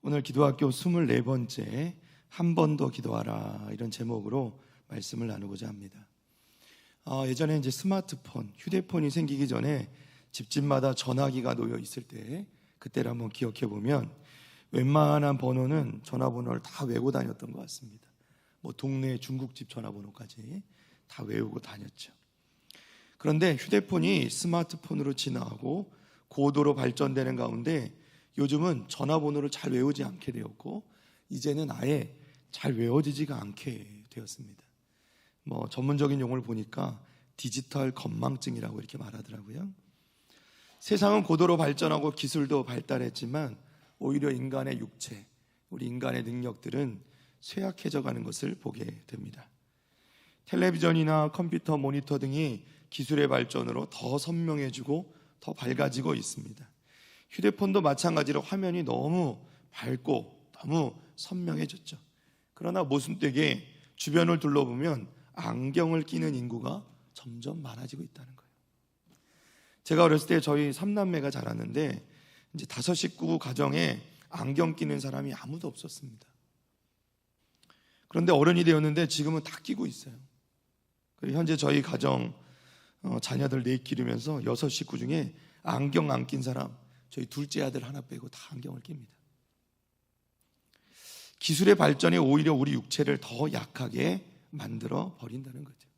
오늘 기도학교 24번째 한 번 더 기도하라 이런 제목으로 말씀을 나누고자 합니다. 예전에 이제 스마트폰, 휴대폰이 생기기 전에 집집마다 전화기가 놓여 있을 때 그때를 한번 기억해 보면 웬만한 번호는 전화번호를 다 외우고 다녔던 것 같습니다. 뭐 동네 중국집 전화번호까지 다 외우고 다녔죠. 그런데 휴대폰이 스마트폰으로 진화하고 고도로 발전되는 가운데 요즘은 전화번호를 잘 외우지 않게 되었고 이제는 아예 잘 외워지지가 않게 되었습니다. 뭐 전문적인 용어를 보니까 디지털 건망증이라고 이렇게 말하더라고요. 세상은 고도로 발전하고 기술도 발달했지만 오히려 인간의 육체, 우리 인간의 능력들은 쇠약해져 가는 것을 보게 됩니다. 텔레비전이나 컴퓨터 모니터 등이 기술의 발전으로 더 선명해지고 더 밝아지고 있습니다. 휴대폰도 마찬가지로 화면이 너무 밝고 너무 선명해졌죠. 그러나 모순되게 주변을 둘러보면 안경을 끼는 인구가 점점 많아지고 있다는 거예요. 제가 어렸을 때 저희 3남매가 자랐는데 이제 5 식구 가정에 안경 끼는 사람이 아무도 없었습니다. 그런데 어른이 되었는데 지금은 다 끼고 있어요. 그리고 현재 저희 가정 자녀들 4 기르면서 6 식구 중에 안경 안 낀 사람 저희 둘째 아들 하나 빼고 다 안경을 낍니다. 기술의 발전이 오히려 우리 육체를 더 약하게 만들어 버린다는 거죠.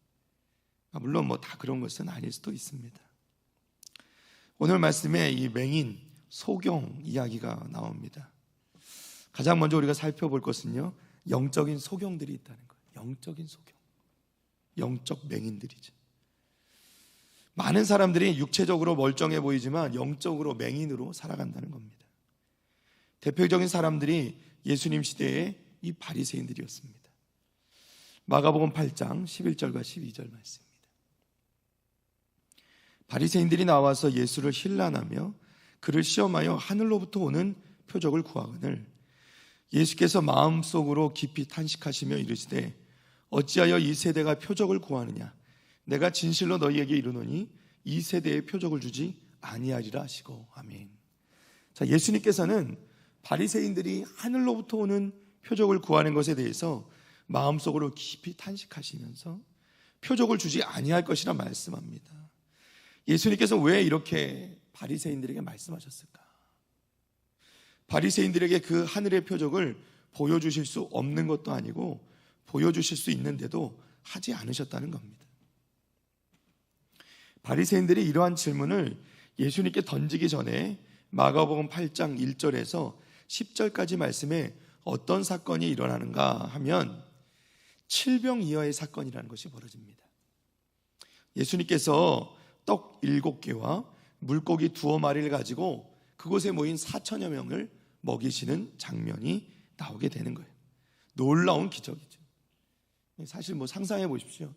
물론 뭐 다 그런 것은 아닐 수도 있습니다. 오늘 말씀에 이 맹인, 소경 이야기가 나옵니다. 가장 먼저 우리가 살펴볼 것은요, 영적인 소경들이 있다는 거예요. 영적인 소경, 영적 맹인들이죠. 많은 사람들이 육체적으로 멀쩡해 보이지만 영적으로 맹인으로 살아간다는 겁니다. 대표적인 사람들이 예수님 시대의 이 바리새인들이었습니다. 마가복음 8장 11절과 12절 말씀입니다. 바리새인들이 나와서 예수를 힐난하며 그를 시험하여 하늘로부터 오는 표적을 구하거늘 예수께서 마음속으로 깊이 탄식하시며 이르시되 어찌하여 이 세대가 표적을 구하느냐 내가 진실로 너희에게 이르노니 이 세대에 표적을 주지 아니하리라 하시고 아멘. 자, 예수님께서는 바리새인들이 하늘로부터 오는 표적을 구하는 것에 대해서 마음속으로 깊이 탄식하시면서 표적을 주지 아니할 것이라 말씀합니다. 예수님께서 왜 이렇게 바리새인들에게 말씀하셨을까? 바리새인들에게 그 하늘의 표적을 보여주실 수 없는 것도 아니고 보여주실 수 있는데도 하지 않으셨다는 겁니다. 바리새인들이 이러한 질문을 예수님께 던지기 전에 마가복음 8장 1절에서 10절까지 말씀에 어떤 사건이 일어나는가 하면 칠병이어의 사건이라는 것이 벌어집니다. 예수님께서 떡 7개와 물고기 2마리를 가지고 그곳에 모인 4천여 명을 먹이시는 장면이 나오게 되는 거예요. 놀라운 기적이죠. 사실 뭐 상상해 보십시오.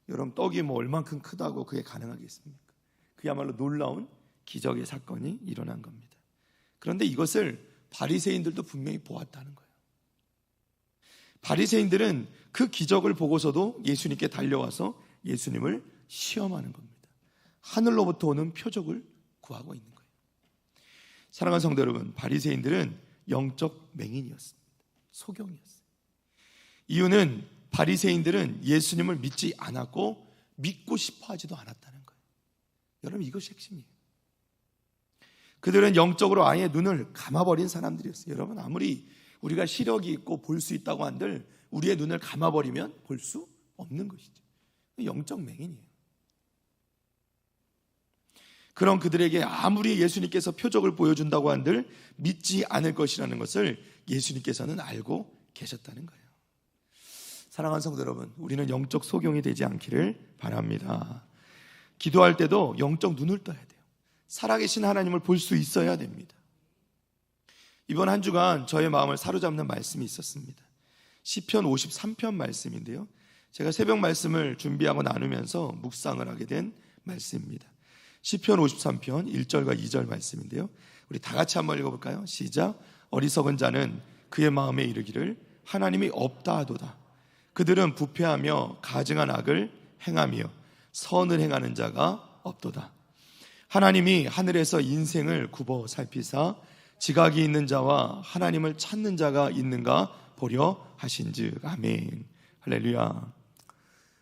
여러분 떡이 뭐 얼만큼 크다고 그게 가능하겠습니까? 그야말로 놀라운 기적의 사건이 일어난 겁니다. 그런데 이것을 바리새인들도 분명히 보았다는 거예요. 바리새인들은 그 기적을 보고서도 예수님께 달려와서 예수님을 시험하는 겁니다. 하늘로부터 오는 표적을 구하고 있는 거예요. 사랑하는 성도 여러분, 바리새인들은 영적 맹인이었습니다. 소경이었어요. 이유는 바리새인들은 예수님을 믿지 않았고 믿고 싶어 하지도 않았다는 거예요. 여러분, 이것이 핵심이에요. 그들은 영적으로 아예 눈을 감아버린 사람들이었어요. 여러분, 아무리 우리가 시력이 있고 볼 수 있다고 한들 우리의 눈을 감아버리면 볼 수 없는 것이죠. 영적 맹인이에요. 그런 그들에게 아무리 예수님께서 표적을 보여준다고 한들 믿지 않을 것이라는 것을 예수님께서는 알고 계셨다는 거예요. 사랑하는 성도 여러분, 우리는 영적 소경이 되지 않기를 바랍니다. 기도할 때도 영적 눈을 떠야 돼요. 살아계신 하나님을 볼 수 있어야 됩니다. 이번 한 주간 저의 마음을 사로잡는 말씀이 있었습니다. 시편 53편 말씀인데요, 제가 새벽 말씀을 준비하고 나누면서 묵상을 하게 된 말씀입니다. 시편 53편 1절과 2절 말씀인데요, 우리 다 같이 한번 읽어볼까요? 시작. 어리석은 자는 그의 마음에 이르기를 하나님이 없다 하도다. 그들은 부패하며 가증한 악을 행하며 선을 행하는 자가 없도다. 하나님이 하늘에서 인생을 굽어 살피사 지각이 있는 자와 하나님을 찾는 자가 있는가 보려 하신즉. 아멘. 할렐루야.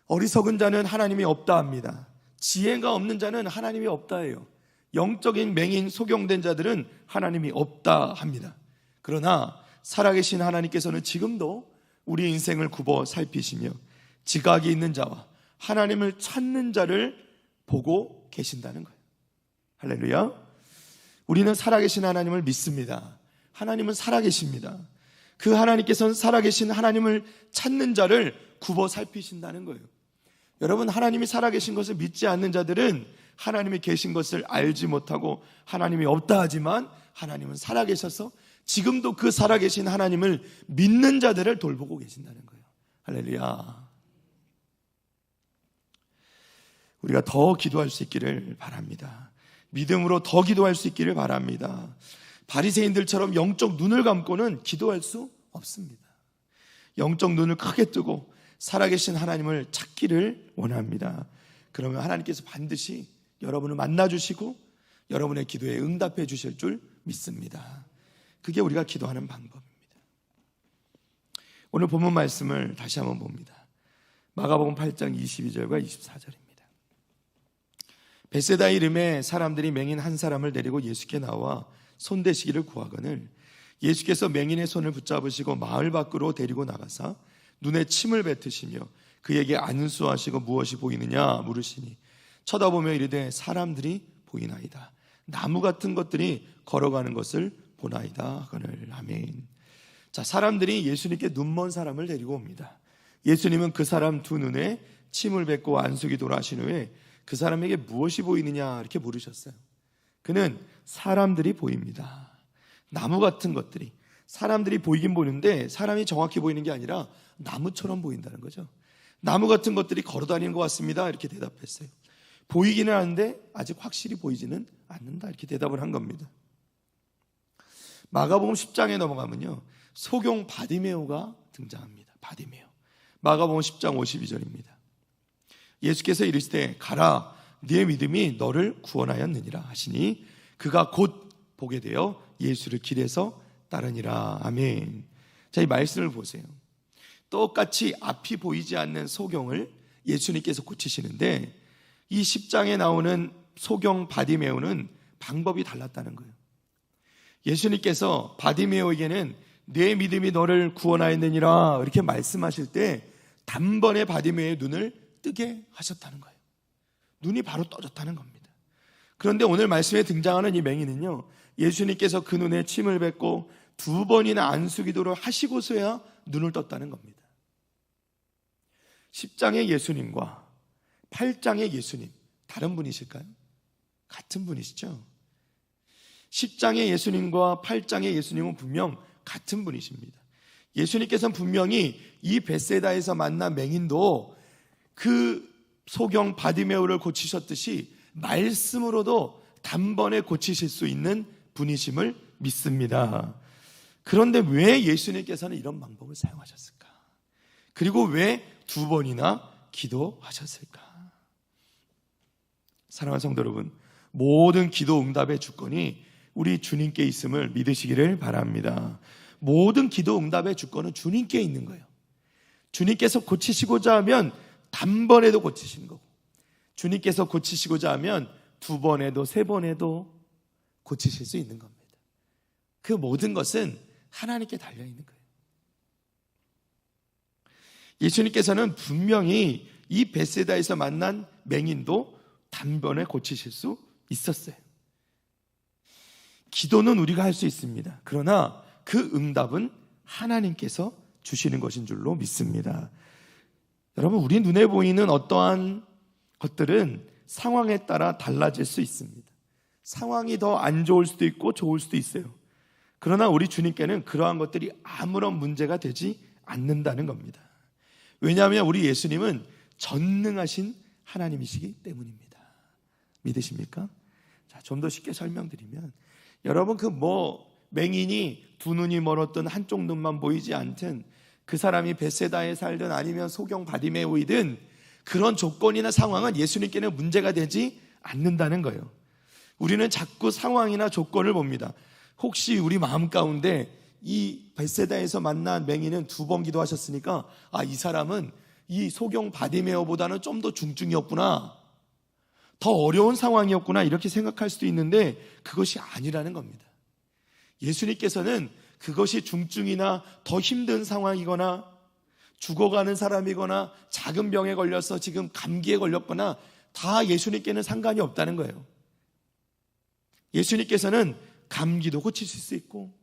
어리석은 자는 하나님이 없다 합니다. 지혜가 없는 자는 하나님이 없다예요. 영적인 맹인 소경된 자들은 하나님이 없다 합니다. 그러나 살아계신 하나님께서는 지금도 우리 인생을 굽어 살피시며 지각이 있는 자와 하나님을 찾는 자를 보고 계신다는 거예요. 할렐루야. 우리는 살아계신 하나님을 믿습니다. 하나님은 살아계십니다. 그 하나님께서는 살아계신 하나님을 찾는 자를 굽어 살피신다는 거예요. 여러분, 하나님이 살아계신 것을 믿지 않는 자들은 하나님이 계신 것을 알지 못하고 하나님이 없다 하지만 하나님은 살아계셔서 지금도 그 살아계신 하나님을 믿는 자들을 돌보고 계신다는 거예요. 할렐루야. 우리가 더 기도할 수 있기를 바랍니다. 믿음으로 더 기도할 수 있기를 바랍니다. 바리새인들처럼 영적 눈을 감고는 기도할 수 없습니다. 영적 눈을 크게 뜨고 살아계신 하나님을 찾기를 원합니다. 그러면 하나님께서 반드시 여러분을 만나주시고 여러분의 기도에 응답해 주실 줄 믿습니다. 그게 우리가 기도하는 방법입니다. 오늘 본문 말씀을 다시 한번 봅니다. 마가복음 8장 22절과 24절입니다. 벳세다 이름의 사람들이 맹인 한 사람을 데리고 예수께 나와 손대시기를 구하거늘 예수께서 맹인의 손을 붙잡으시고 마을 밖으로 데리고 나가사 눈에 침을 뱉으시며 그에게 안수하시고 무엇이 보이느냐 물으시니 쳐다보며 이르되 사람들이 보이나이다. 나무 같은 것들이 걸어가는 것을 보나이다 하거늘. 아멘. 자, 사람들이 예수님께 눈먼 사람을 데리고 옵니다. 예수님은 그 사람 두 눈에 침을 뱉고 안수기도를 하신 후에 그 사람에게 무엇이 보이느냐 이렇게 물으셨어요. 그는 사람들이 보입니다. 나무 같은 것들이 사람들이 보이긴 보이는데 사람이 정확히 보이는 게 아니라 나무처럼 보인다는 거죠. 나무 같은 것들이 걸어다니는 것 같습니다 이렇게 대답했어요. 보이기는 하는데 아직 확실히 보이지는 않는다 이렇게 대답을 한 겁니다. 마가복음 10장에 넘어가면요 소경 바디메오가 등장합니다. 바디메오. 마가복음 10장 52절입니다. 예수께서 이르시되 가라 네 믿음이 너를 구원하였느니라 하시니 그가 곧 보게 되어 예수를 길에서 따르니라. 아멘. 자, 이 말씀을 보세요. 똑같이 앞이 보이지 않는 소경을 예수님께서 고치시는데 이 10장에 나오는 소경 바디메오는 방법이 달랐다는 거예요. 예수님께서 바디메오에게는 내 믿음이 너를 구원하였느니라 이렇게 말씀하실 때 단번에 바디메오의 눈을 뜨게 하셨다는 거예요. 눈이 바로 떠졌다는 겁니다. 그런데 오늘 말씀에 등장하는 이 맹인은요 예수님께서 그 눈에 침을 뱉고 두 번이나 안수기도를 하시고서야 눈을 떴다는 겁니다. 10장의 예수님과 8장의 예수님 다른 분이실까요? 같은 분이시죠? 10장의 예수님과 8장의 예수님은 분명 같은 분이십니다. 예수님께서는 분명히 이 벳세다에서 만난 맹인도 그 소경 바디메오를 고치셨듯이 말씀으로도 단번에 고치실 수 있는 분이심을 믿습니다. 그런데 왜 예수님께서는 이런 방법을 사용하셨을까? 그리고 왜 두 번이나 기도하셨을까? 사랑하는 성도 여러분, 모든 기도 응답의 주권이 우리 주님께 있음을 믿으시기를 바랍니다. 모든 기도 응답의 주권은 주님께 있는 거예요. 주님께서 고치시고자 하면 단번에도 고치시는 거고 주님께서 고치시고자 하면 두 번에도 세 번에도 고치실 수 있는 겁니다. 그 모든 것은 하나님께 달려있는 거예요. 예수님께서는 분명히 이 벳세다에서 만난 맹인도 단번에 고치실 수 있었어요. 기도는 우리가 할 수 있습니다. 그러나 그 응답은 하나님께서 주시는 것인 줄로 믿습니다. 여러분, 우리 눈에 보이는 어떠한 것들은 상황에 따라 달라질 수 있습니다. 상황이 더 안 좋을 수도 있고 좋을 수도 있어요. 그러나 우리 주님께는 그러한 것들이 아무런 문제가 되지 않는다는 겁니다. 왜냐하면 우리 예수님은 전능하신 하나님이시기 때문입니다. 믿으십니까? 자, 좀 더 쉽게 설명드리면 여러분 맹인이 두 눈이 멀었든 한쪽 눈만 보이지 않든 그 사람이 벳세다에 살든 아니면 소경 바디메오이든 그런 조건이나 상황은 예수님께는 문제가 되지 않는다는 거예요. 우리는 자꾸 상황이나 조건을 봅니다. 혹시 우리 마음 가운데 이 벳세다에서 만난 맹인은 2번 기도하셨으니까 이 사람은 이 소경 바디메어보다는 좀 더 중증이었구나, 더 어려운 상황이었구나, 이렇게 생각할 수도 있는데 그것이 아니라는 겁니다. 예수님께서는 그것이 중증이나 더 힘든 상황이거나 죽어가는 사람이거나 작은 병에 걸려서 지금 감기에 걸렸거나 다 예수님께는 상관이 없다는 거예요. 예수님께서는 감기도 고치실 수 있고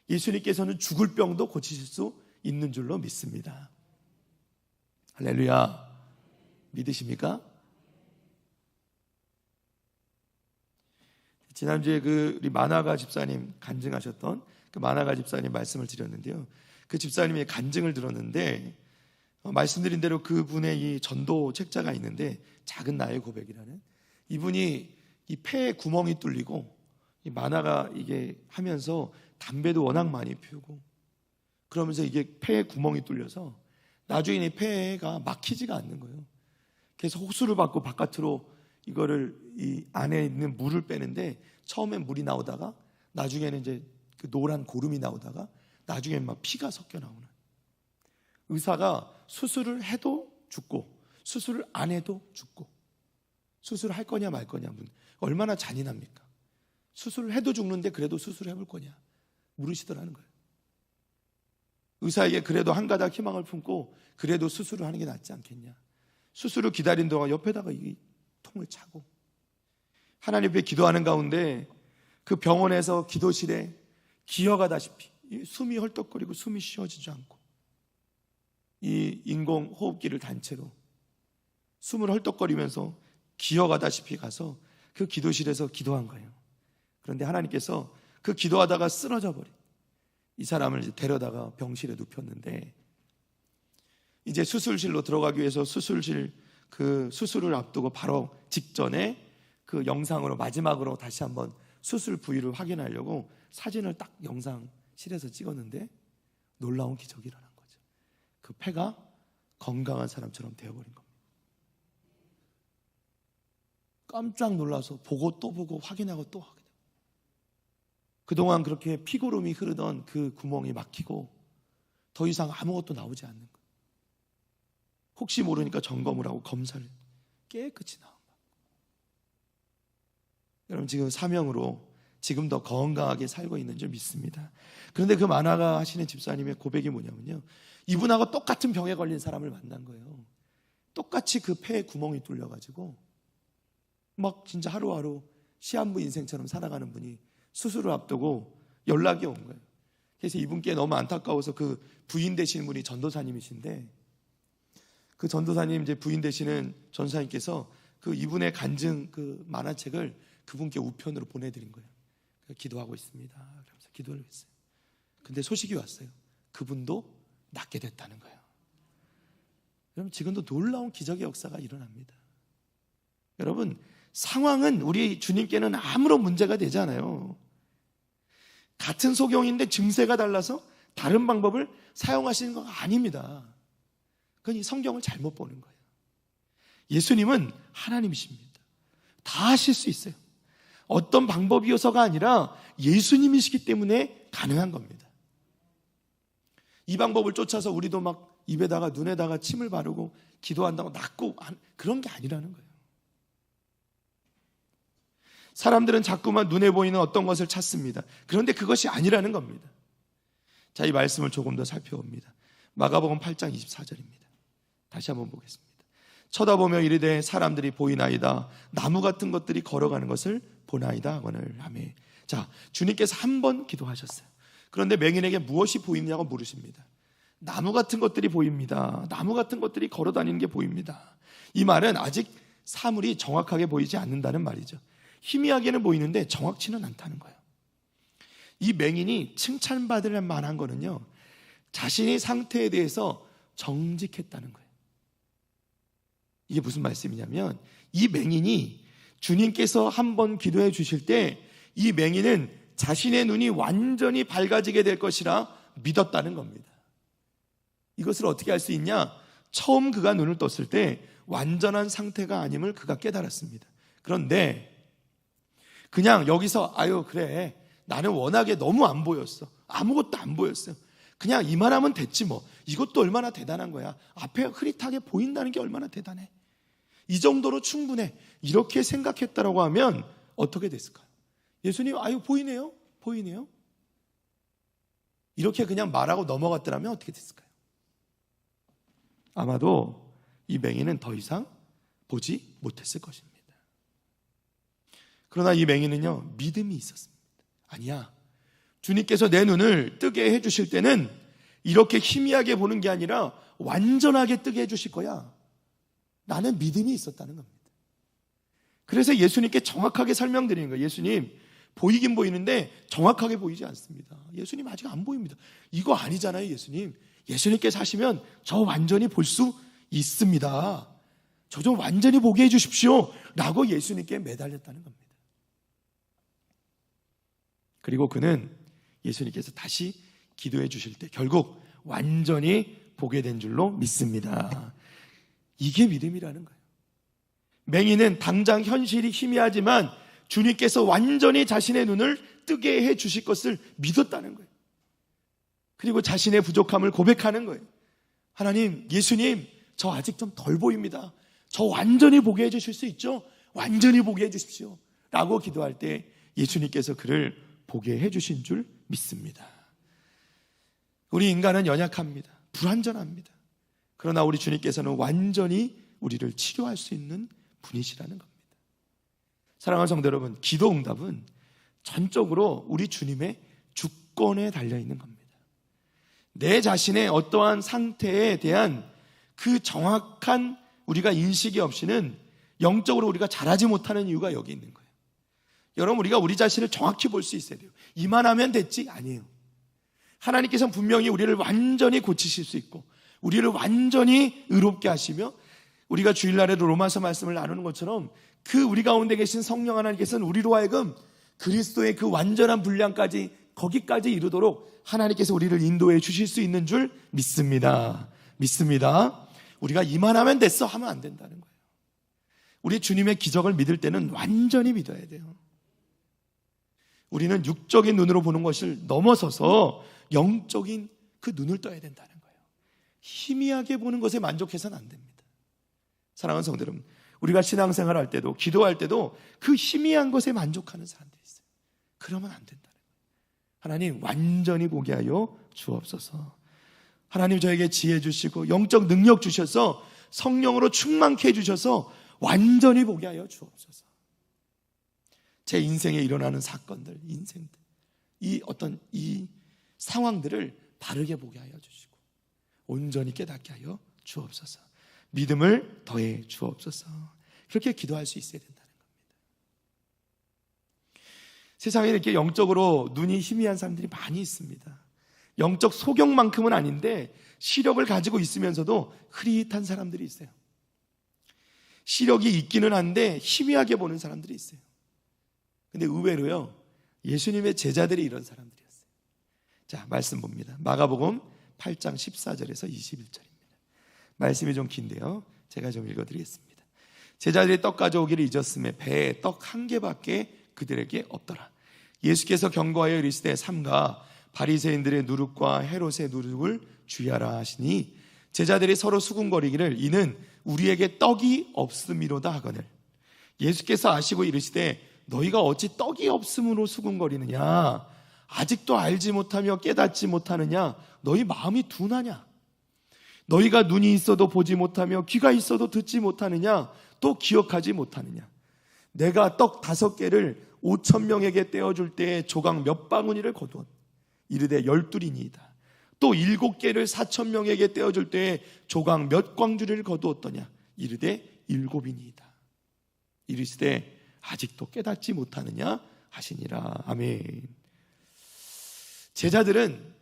예수님께서는 죽을 병도 고치실 수 있는 줄로 믿습니다. 할렐루야. 믿으십니까? 지난주에 우리 마나가 집사님 간증하셨던 그 마나가 집사님 말씀을 드렸는데요. 그 집사님의 간증을 들었는데 말씀드린 대로 그분의 이 전도 책자가 있는데 작은 나의 고백이라는, 이분이 이 폐에 구멍이 뚫리고 이 마나가 이게 하면서 담배도 워낙 많이 피우고 그러면서 이게 폐에 구멍이 뚫려서 나중에 이 폐가 막히지가 않는 거예요. 그래서 호수를 받고 바깥으로 이거를 이 안에 있는 물을 빼는데 처음엔 물이 나오다가 나중에는 이제 그 노란 고름이 나오다가 나중엔 막 피가 섞여 나오는, 의사가 수술을 해도 죽고 수술을 안 해도 죽고, 수술을 할 거냐 말 거냐, 얼마나 잔인합니까? 수술을 해도 죽는데 그래도 수술을 해볼 거냐 물으시더라는 거예요. 의사에게 그래도 한 가닥 희망을 품고 그래도 수술을 하는 게 낫지 않겠냐, 수술을 기다린 동안 옆에다가 이 통을 차고 하나님 앞에 기도하는 가운데 그 병원에서 기도실에 기어가다시피 숨이 헐떡거리고 숨이 쉬어지지 않고 이 인공호흡기를 단체로 숨을 헐떡거리면서 기어가다시피 가서 그 기도실에서 기도한 거예요. 그런데 하나님께서 그 기도하다가 쓰러져 버린 이 사람을 이제 데려다가 병실에 눕혔는데, 이제 수술실로 들어가기 위해서 수술실 그 수술을 앞두고 바로 직전에 그 영상으로 마지막으로 다시 한번 수술 부위를 확인하려고 사진을 딱 영상실에서 찍었는데 놀라운 기적이 일어난 거죠. 그 폐가 건강한 사람처럼 되어버린 겁니다. 깜짝 놀라서 보고 또 보고 확인하고 또 확인하고, 그동안 그렇게 피고름이 흐르던 그 구멍이 막히고 더 이상 아무것도 나오지 않는 거예요. 혹시 모르니까 점검을 하고 검사를 깨끗이 나온 거예요. 여러분, 지금 사명으로 지금 더 건강하게 살고 있는 줄 믿습니다. 그런데 그 마나가 하시는 집사님의 고백이 뭐냐면요, 이분하고 똑같은 병에 걸린 사람을 만난 거예요. 똑같이 그 폐에 구멍이 뚫려가지고 막 진짜 하루하루 시한부 인생처럼 살아가는 분이 수술을 앞두고 연락이 온 거예요. 그래서 이분께 너무 안타까워서 그 부인 되시는 분이 전도사님이신데, 그 전도사님 이제 부인 되시는 전도사님께서 그 이분의 간증 그 만화책을 그분께 우편으로 보내드린 거예요. 기도하고 있습니다. 그러면서 기도를 했어요. 근데 소식이 왔어요. 그분도 낫게 됐다는 거예요. 여러분, 지금도 놀라운 기적의 역사가 일어납니다. 여러분, 상황은 우리 주님께는 아무런 문제가 되지 않아요. 같은 소경인데 증세가 달라서 다른 방법을 사용하시는 건 아닙니다. 그건 이 성경을 잘못 보는 거예요. 예수님은 하나님이십니다. 다 하실 수 있어요. 어떤 방법이어서가 아니라 예수님이시기 때문에 가능한 겁니다. 이 방법을 쫓아서 우리도 막 입에다가 눈에다가 침을 바르고 기도한다고 낫고 그런 게 아니라는 거예요. 사람들은 자꾸만 눈에 보이는 어떤 것을 찾습니다. 그런데 그것이 아니라는 겁니다. 자, 이 말씀을 조금 더 살펴봅니다. 마가복음 8장 24절입니다. 다시 한번 보겠습니다. 쳐다보며 이르되 사람들이 보이나이다. 나무 같은 것들이 걸어가는 것을 보나이다 하거늘. 아멘. 자, 주님께서 한 번 기도하셨어요. 그런데 맹인에게 무엇이 보이냐고 물으십니다. 나무 같은 것들이 보입니다. 나무 같은 것들이 걸어다니는 게 보입니다. 이 말은 아직 사물이 정확하게 보이지 않는다는 말이죠. 희미하게는 보이는데 정확치는 않다는 거예요. 이 맹인이 칭찬받을 만한 거는요, 자신의 상태에 대해서 정직했다는 거예요. 이게 무슨 말씀이냐면, 이 맹인이 주님께서 한번 기도해 주실 때 이 맹인은 자신의 눈이 완전히 밝아지게 될 것이라 믿었다는 겁니다. 이것을 어떻게 알 수 있냐? 처음 그가 눈을 떴을 때 완전한 상태가 아님을 그가 깨달았습니다. 그런데 그냥 여기서 아유 그래 나는 워낙에 너무 안 보였어. 아무것도 안 보였어요. 그냥 이만하면 됐지 뭐. 이것도 얼마나 대단한 거야. 앞에 흐릿하게 보인다는 게 얼마나 대단해. 이 정도로 충분해. 이렇게 생각했다라고 하면 어떻게 됐을까요? 예수님, 아유, 보이네요. 보이네요. 이렇게 그냥 말하고 넘어갔더라면 어떻게 됐을까요? 아마도 이 맹인은 더 이상 보지 못했을 것입니다. 그러나 이 맹인은요, 믿음이 있었습니다. 아니야, 주님께서 내 눈을 뜨게 해주실 때는 이렇게 희미하게 보는 게 아니라 완전하게 뜨게 해주실 거야. 나는 믿음이 있었다는 겁니다. 그래서 예수님께 정확하게 설명드리는 거예요. 예수님, 보이긴 보이는데 정확하게 보이지 않습니다. 예수님 아직 안 보입니다. 이거 아니잖아요, 예수님. 예수님께서 하시면 저 완전히 볼 수 있습니다. 저 좀 완전히 보게 해주십시오 라고 예수님께 매달렸다는 겁니다. 그리고 그는 예수님께서 다시 기도해 주실 때 결국 완전히 보게 된 줄로 믿습니다. 이게 믿음이라는 거예요. 맹인은 당장 현실이 희미하지만 주님께서 완전히 자신의 눈을 뜨게 해 주실 것을 믿었다는 거예요. 그리고 자신의 부족함을 고백하는 거예요. 하나님, 예수님, 저 아직 좀 덜 보입니다. 저 완전히 보게 해 주실 수 있죠? 완전히 보게 해 주십시오 라고 기도할 때 예수님께서 그를 보게 해 주신 줄 믿습니다. 우리 인간은 연약합니다. 불완전합니다. 그러나 우리 주님께서는 완전히 우리를 치료할 수 있는 분이시라는 겁니다. 사랑하는 성도 여러분, 기도 응답은 전적으로 우리 주님의 주권에 달려있는 겁니다. 내 자신의 어떠한 상태에 대한 그 정확한 우리가 인식이 없이는 영적으로 우리가 잘하지 못하는 이유가 여기 있는 거예요. 여러분, 우리가 우리 자신을 정확히 볼 수 있어야 돼요. 이만하면 됐지? 아니에요. 하나님께서는 분명히 우리를 완전히 고치실 수 있고 우리를 완전히 의롭게 하시며, 우리가 주일날에도 로마서 말씀을 나누는 것처럼 그 우리 가운데 계신 성령 하나님께서는 우리로 하여금 그리스도의 그 완전한 분량까지, 거기까지 이르도록 하나님께서 우리를 인도해 주실 수 있는 줄 믿습니다. 믿습니다. 우리가 이만하면 됐어 하면 안 된다는 거예요. 우리 주님의 기적을 믿을 때는 완전히 믿어야 돼요. 우리는 육적인 눈으로 보는 것을 넘어서서 영적인 그 눈을 떠야 된다는 거예요. 희미하게 보는 것에 만족해서는 안 됩니다. 사랑하는 성도 여러분, 우리가 신앙생활 할 때도 기도할 때도 그 희미한 것에 만족하는 사람들이 있어요. 그러면 안 된다는 거예요. 하나님, 완전히 보게 하여 주옵소서. 하나님, 저에게 지혜 주시고 영적 능력 주셔서 성령으로 충만케 해주셔서 완전히 보게 하여 주옵소서. 제 인생에 일어나는 사건들, 인생들, 이 상황들을 바르게 보게 하여 주시고 온전히 깨닫게 하여 주옵소서. 믿음을 더해 주옵소서. 그렇게 기도할 수 있어야 된다는 겁니다. 세상에 이렇게 영적으로 눈이 희미한 사람들이 많이 있습니다. 영적 소경만큼은 아닌데 시력을 가지고 있으면서도 흐릿한 사람들이 있어요. 시력이 있기는 한데 희미하게 보는 사람들이 있어요. 근데 의외로요, 예수님의 제자들이 이런 사람들이었어요. 자, 말씀 봅니다. 마가복음 8장 14절에서 21절입니다. 말씀이 좀 긴데요, 제가 좀 읽어드리겠습니다. 제자들이 떡 가져오기를 잊었음에 배에 떡 한 개밖에 그들에게 없더라. 예수께서 경고하여 이르시되 삼가 바리새인들의 누룩과 헤롯의 누룩을 주의하라 하시니 제자들이 서로 수군거리기를 이는 우리에게 떡이 없음이로다 하거늘 예수께서 아시고 이르시되 너희가 어찌 떡이 없음으로 수군거리느냐? 아직도 알지 못하며 깨닫지 못하느냐? 너희 마음이 둔하냐? 너희가 눈이 있어도 보지 못하며 귀가 있어도 듣지 못하느냐? 또 기억하지 못하느냐? 내가 떡 5개를 5,000명에게 떼어줄 때에 조각 몇 바구니를 거두었 이르되 12이니이다. 또 7개를 4,000명에게 떼어줄 때에 조각 몇 광주리를 거두었더냐? 이르되 7이니이다. 이르시되 아직도 깨닫지 못하느냐 하시니라. 아멘. 제자들은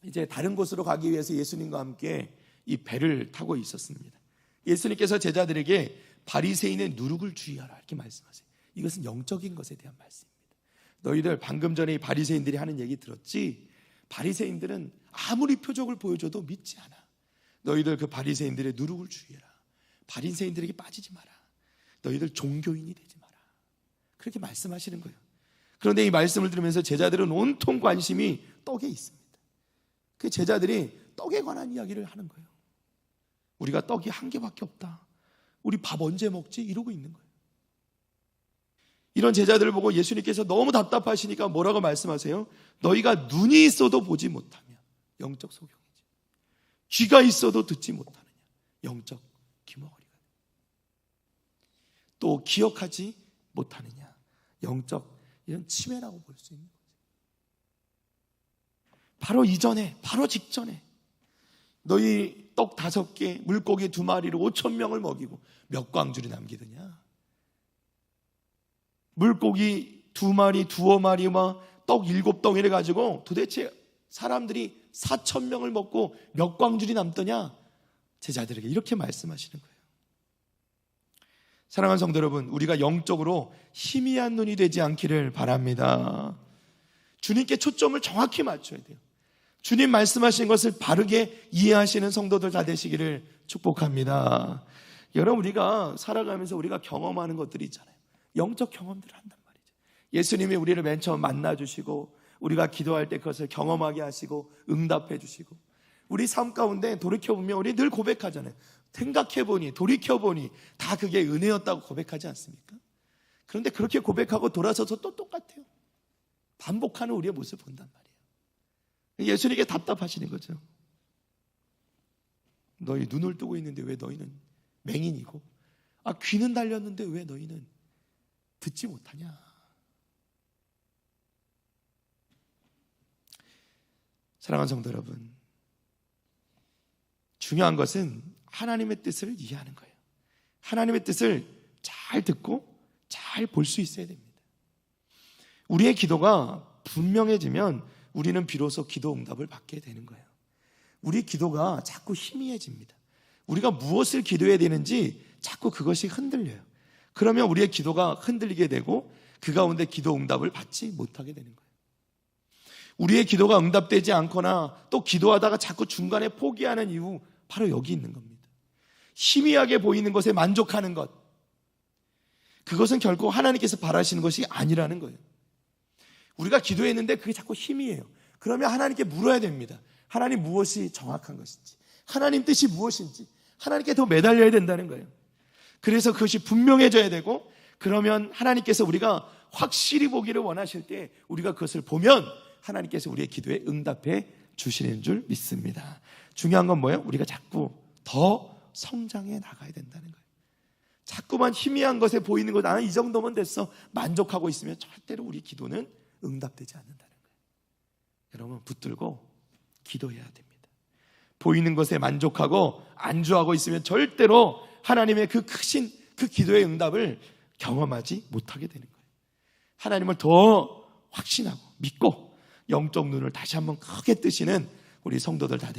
이제 다른 곳으로 가기 위해서 예수님과 함께 이 배를 타고 있었습니다. 예수님께서 제자들에게 바리새인의 누룩을 주의하라 이렇게 말씀하세요. 이것은 영적인 것에 대한 말씀입니다. 너희들 방금 전에 이 바리새인들이 하는 얘기 들었지? 바리새인들은 아무리 표적을 보여줘도 믿지 않아. 너희들 그 바리새인들의 누룩을 주의해라. 바리새인들에게 빠지지 마라. 너희들 종교인이 되지 마라. 그렇게 말씀하시는 거예요. 그런데 이 말씀을 들으면서 제자들은 온통 관심이 떡에 있습니다. 그 제자들이 떡에 관한 이야기를 하는 거예요. 우리가 떡이 한 개밖에 없다. 우리 밥 언제 먹지? 이러고 있는 거예요. 이런 제자들을 보고 예수님께서 너무 답답하시니까 뭐라고 말씀하세요? 너희가 눈이 있어도 보지 못하며 영적 소경이지, 귀가 있어도 듣지 못하느냐 영적 귀머거리가, 또 기억하지 못하느냐 영적 이런 치매라고 볼 수 있는 거죠. 바로 이전에, 바로 직전에 너희 떡 5개, 물고기 2마리로 5,000명을 먹이고 몇 광줄이 남기느냐, 물고기 2마리, 두어 마리와 떡 7덩이를 가지고 도대체 사람들이 4,000명을 먹고 몇 광줄이 남더냐, 제자들에게 이렇게 말씀하시는 거예요. 사랑하는 성도 여러분, 우리가 영적으로 희미한 눈이 되지 않기를 바랍니다. 주님께 초점을 정확히 맞춰야 돼요. 주님 말씀하신 것을 바르게 이해하시는 성도들 다 되시기를 축복합니다. 여러분, 우리가 살아가면서 우리가 경험하는 것들이 있잖아요. 영적 경험들을 한단 말이죠. 예수님이 우리를 맨 처음 만나주시고 우리가 기도할 때 그것을 경험하게 하시고 응답해 주시고, 우리 삶 가운데 돌이켜보면 우리 늘 고백하잖아요. 생각해보니, 돌이켜보니 다 그게 은혜였다고 고백하지 않습니까? 그런데 그렇게 고백하고 돌아서서 또 똑같아요. 반복하는 우리의 모습을 본단 말이에요. 예수님께 답답하시는 거죠. 너희 눈을 뜨고 있는데 왜 너희는 맹인이고, 귀는 달렸는데 왜 너희는 듣지 못하냐. 사랑하는 성도 여러분, 중요한 것은 하나님의 뜻을 이해하는 거예요. 하나님의 뜻을 잘 듣고 잘 볼 수 있어야 됩니다. 우리의 기도가 분명해지면 우리는 비로소 기도 응답을 받게 되는 거예요. 우리 기도가 자꾸 희미해집니다. 우리가 무엇을 기도해야 되는지 자꾸 그것이 흔들려요. 그러면 우리의 기도가 흔들리게 되고 그 가운데 기도 응답을 받지 못하게 되는 거예요. 우리의 기도가 응답되지 않거나 또 기도하다가 자꾸 중간에 포기하는 이유, 바로 여기 있는 겁니다. 희미하게 보이는 것에 만족하는 것, 그것은 결코 하나님께서 바라시는 것이 아니라는 거예요. 우리가 기도했는데 그게 자꾸 희미해요. 그러면 하나님께 물어야 됩니다. 하나님, 무엇이 정확한 것인지, 하나님 뜻이 무엇인지 하나님께 더 매달려야 된다는 거예요. 그래서 그것이 분명해져야 되고, 그러면 하나님께서 우리가 확실히 보기를 원하실 때 우리가 그것을 보면 하나님께서 우리의 기도에 응답해 주시는 줄 믿습니다. 중요한 건 뭐예요? 우리가 자꾸 더 성장해 나가야 된다는 거예요. 자꾸만 희미한 것에 보이는 것, 나는 이 정도면 됐어, 만족하고 있으면 절대로 우리 기도는 응답되지 않는다는 거예요. 여러분, 붙들고 기도해야 됩니다. 보이는 것에 만족하고 안주하고 있으면 절대로 하나님의 그 크신 그 기도의 응답을 경험하지 못하게 되는 거예요. 하나님을 더 확신하고 믿고 영적 눈을 다시 한번 크게 뜨시는 우리 성도들 다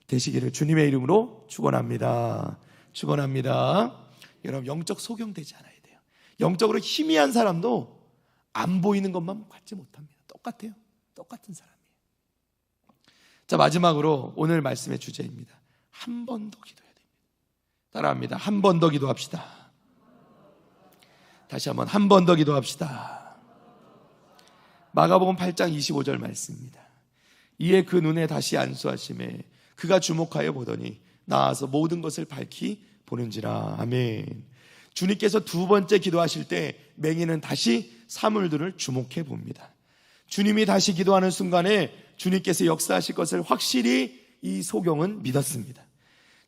되시기를 주님의 이름으로 축원합니다. 축원합니다. 여러분, 영적 소경되지 않아야 돼요. 영적으로 희미한 사람도 안 보이는 것만 받지 못합니다. 똑같아요. 똑같은 사람이에요. 자, 마지막으로 오늘 말씀의 주제입니다. 한 번 더 기도해야 됩니다. 따라합니다. 한 번 더 기도합시다. 다시 한번, 한 번 더 기도합시다. 마가복음 8장 25절 말씀입니다. 이에 그 눈에 다시 안수하심에 그가 주목하여 보더니 나아서 모든 것을 밝히 보는지라. 아멘. 주님께서 두 번째 기도하실 때 맹인은 다시 사물들을 주목해 봅니다. 주님이 다시 기도하는 순간에 주님께서 역사하실 것을 확실히 이 소경은 믿었습니다.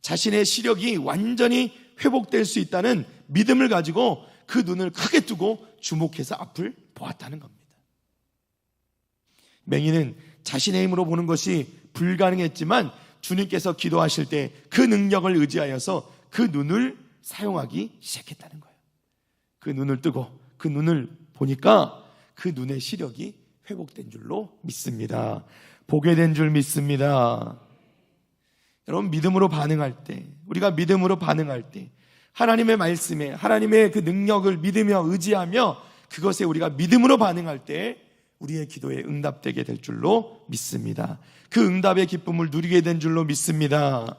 자신의 시력이 완전히 회복될 수 있다는 믿음을 가지고 그 눈을 크게 뜨고 주목해서 앞을 보았다는 겁니다. 맹인은 자신의 힘으로 보는 것이 불가능했지만 주님께서 기도하실 때 그 능력을 의지하여서 그 눈을 사용하기 시작했다는 거예요. 그 눈을 뜨고 그 눈을 보니까 그 눈의 시력이 회복된 줄로 믿습니다. 보게 된 줄 믿습니다. 여러분, 믿음으로 반응할 때, 우리가 믿음으로 반응할 때 하나님의 말씀에, 하나님의 그 능력을 믿으며 의지하며 그것에 우리가 믿음으로 반응할 때 우리의 기도에 응답되게 될 줄로 믿습니다. 그 응답의 기쁨을 누리게 된 줄로 믿습니다.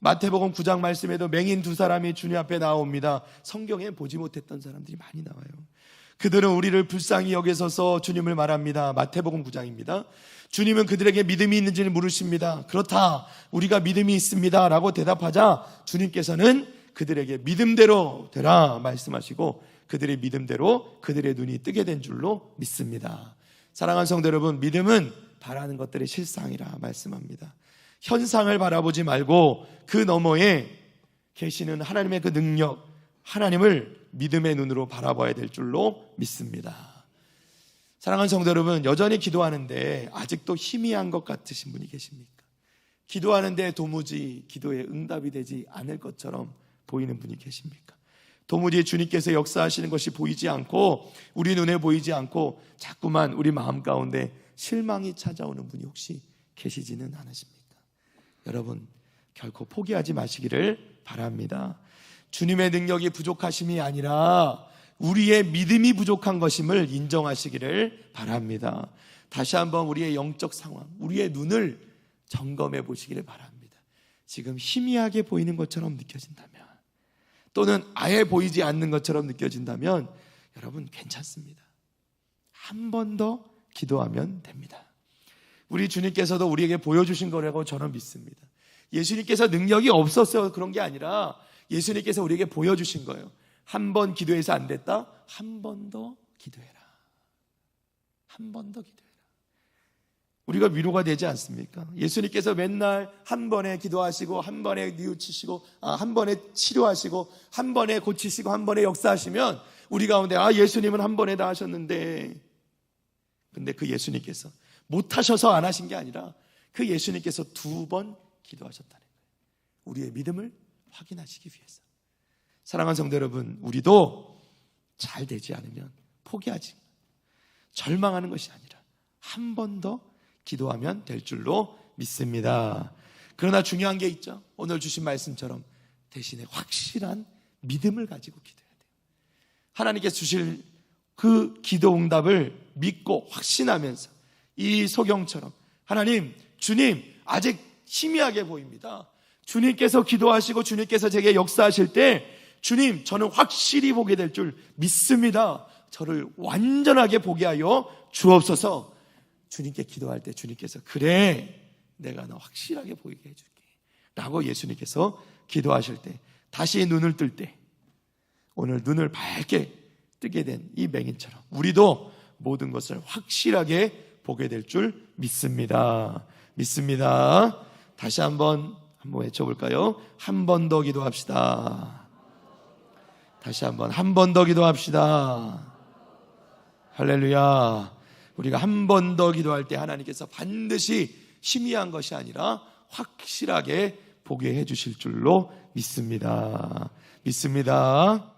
마태복음 9장 말씀에도 맹인 두 사람이 주님 앞에 나옵니다. 성경에 보지 못했던 사람들이 많이 나와요. 그들은 우리를 불쌍히 여기소서 주님을 말합니다. 마태복음 9장입니다. 주님은 그들에게 믿음이 있는지를 물으십니다. 그렇다, 우리가 믿음이 있습니다 라고 대답하자 주님께서는 그들에게 믿음대로 되라 말씀하시고 그들의 믿음대로 그들의 눈이 뜨게 된 줄로 믿습니다. 사랑하는 성도 여러분, 믿음은 바라는 것들의 실상이라 말씀합니다. 현상을 바라보지 말고 그 너머에 계시는 하나님의 그 능력, 하나님을 믿음의 눈으로 바라봐야 될 줄로 믿습니다. 사랑하는 성도 여러분, 여전히 기도하는데 아직도 희미한 것 같으신 분이 계십니까? 기도하는데 도무지 기도에 응답이 되지 않을 것처럼 보이는 분이 계십니까? 도무지 주님께서 역사하시는 것이 보이지 않고 우리 눈에 보이지 않고 자꾸만 우리 마음 가운데 실망이 찾아오는 분이 혹시 계시지는 않으십니까? 여러분, 결코 포기하지 마시기를 바랍니다. 주님의 능력이 부족하심이 아니라 우리의 믿음이 부족한 것임을 인정하시기를 바랍니다. 다시 한번 우리의 영적 상황, 우리의 눈을 점검해 보시기를 바랍니다. 지금 희미하게 보이는 것처럼 느껴진다면, 또는 아예 보이지 않는 것처럼 느껴진다면 여러분 괜찮습니다. 한 번 더 기도하면 됩니다. 우리 주님께서도 우리에게 보여주신 거라고 저는 믿습니다. 예수님께서 능력이 없었어요 그런 게 아니라 예수님께서 우리에게 보여주신 거예요. 한 번 기도해서 안 됐다? 한 번 더 기도해라. 한 번 더 기도해라. 우리가 위로가 되지 않습니까? 예수님께서 맨날 한 번에 기도하시고 한 번에 뉘우치시고 한 번에 치료하시고 한 번에 고치시고 한 번에 역사하시면 우리 가운데 예수님은 한 번에 다 하셨는데, 근데 그 예수님께서 못하셔서 안 하신 게 아니라 그 예수님께서 2번 기도하셨다는 거예요. 우리의 믿음을 확인하시기 위해서. 사랑하는 성도 여러분, 우리도 잘 되지 않으면 포기하지, 절망하는 것이 아니라 한 번 더 기도하면 될 줄로 믿습니다. 그러나 중요한 게 있죠. 오늘 주신 말씀처럼 대신에 확실한 믿음을 가지고 기도해야 돼요. 하나님께서 주실 그 기도 응답을 믿고 확신하면서 이 소경처럼 하나님, 주님 아직 희미하게 보입니다. 주님께서 기도하시고 주님께서 제게 역사하실 때 주님, 저는 확실히 보게 될 줄 믿습니다. 저를 완전하게 보게 하여 주옵소서. 주님께 기도할 때 주님께서 그래, 내가 너 확실하게 보이게 해줄게 라고 예수님께서 기도하실 때, 다시 눈을 뜰 때, 오늘 눈을 밝게 뜨게 된 이 맹인처럼 우리도 모든 것을 확실하게 보게 될 줄 믿습니다. 믿습니다. 다시 한번 외쳐볼까요? 한 번 더 기도합시다. 다시 한번 한 번 더 기도합시다. 할렐루야. 우리가 한 번 더 기도할 때 하나님께서 반드시 희미한 것이 아니라 확실하게 보게 해주실 줄로 믿습니다. 믿습니다.